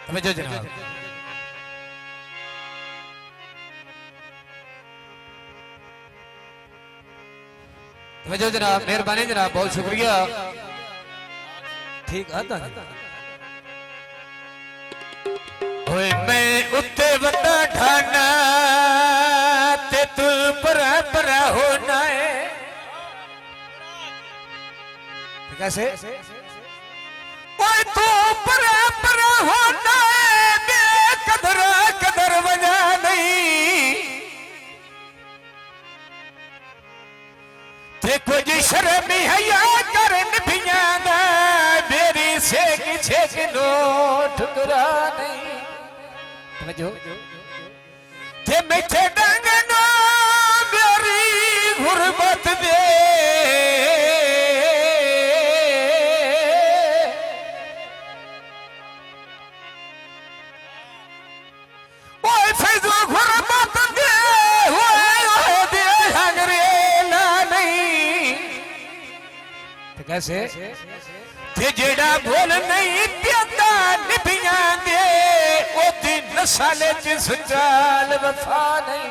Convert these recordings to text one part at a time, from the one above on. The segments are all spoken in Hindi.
तवज्जो जनाब। तवज्जो जनाब, मेहरबानी जनाब, बहुत शुक्रिया। ठीक आता ओए मैं उत्ते बंदा ठाना ते तू परा परा होना है। कैसे ओए तू परा परा होना है, बेकदर कदर वजह नहीं। देखो जी शर्म हया करन पिया दा मेरी सेक छेक नो ठुकरा नहीं। समझो थे मिठे डंग नो मेरी गुरबत दे ओए फैजो गुरबत दे ओए दे हंगरेला नहीं। तो कैसे ते जेड़ा बोल नहीं प्यादा निभिया दे ओदी नसाले च सुचाल वफा नहीं।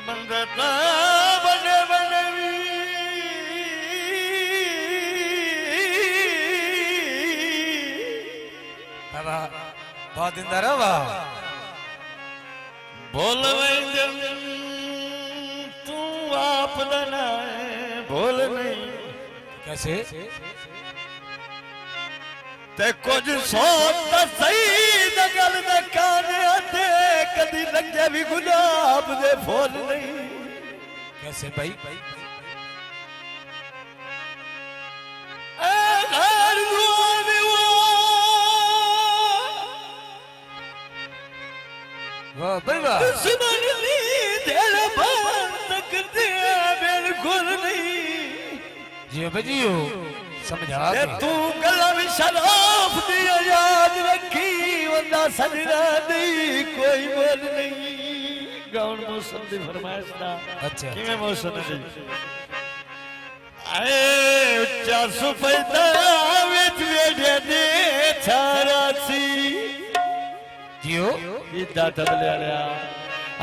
बंदता बने बनवी बाबा बहुत दिन दर वाह बोल वंजन तू आप लना बोल नहीं। कैसे ते कुछ सोच सही गल दे काने आते कदी लगे भी गुलाब दे फूल नहीं। कैसे भाई घर दुआने वाह भाई वाह दुश्मन ली दिल बंद कर दे बिल्कुल नहीं। जियो बजियो समझा ते तू कलम शराफ दिया याद रखी वरना सजना नहीं कोई बोल नहीं। गाउन मौसम दी फरमाइश ना अच्छा किवें मौसम दी आए उच्चा सुफैदा विच वेड़े दे छारासी जियो इदा तबले वाला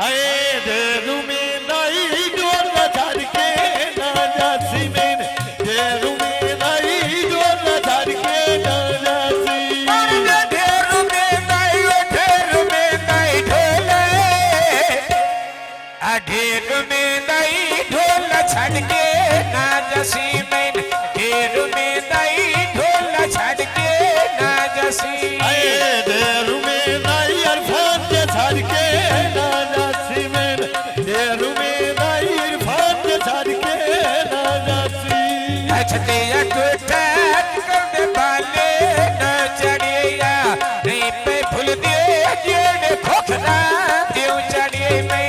आए दे रूमे नाई डोर छड़ के ना जासी मैन दे रूमे ढेर में नई ढोल छड़ के ना जसी में ढेर में नई ढोल छड़ के ना जसी ढेर में नई इरफान के छड़ के ना जसी में ढेर में नई इरफान के छड़ के ना जसी छते कोठा करने वाले न चढ़िया नहीं पे भूल दे जेड़ खोखरा देव चढ़िए में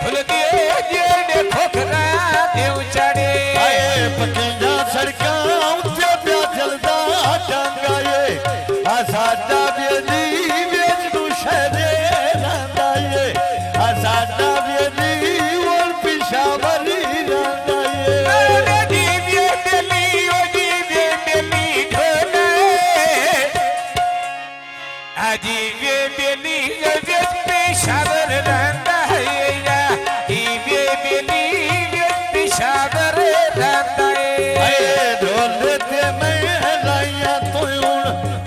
भूल दिए जेड़े खोखरा देव चढ़े पकिया सड़का उत्ते प्या चलदा डांगा ये साडा बेली वेच तू शहरे रंदा ये साडा बेली और पिशावरी रंदा ये जीवे बेली ओ जीवे बेली ढोले जीवे बेली वेच पिशावर रंदा शागर रहता है ढोल ते मैं लाया तो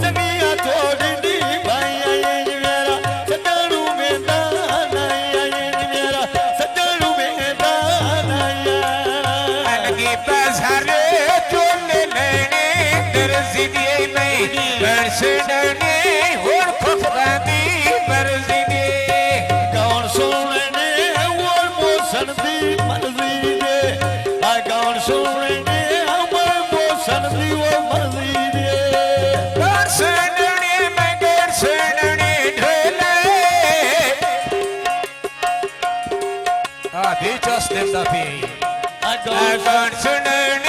जमिया थोड़ी दी भाइया मेरा सजनू में दाना मेरा सजनू में दाना अलगी बाजारे चोले लेने दर्जी दिए मैं बरस डरने और खुफरा दी मर्जी दे कौन सुनने और मौसम दी मर्जी सुनने हमर मौसम दी वो मर्जी दे गौर सुनने मैं गौर सुनने ढोले आधी चस देता भी गौर सुनने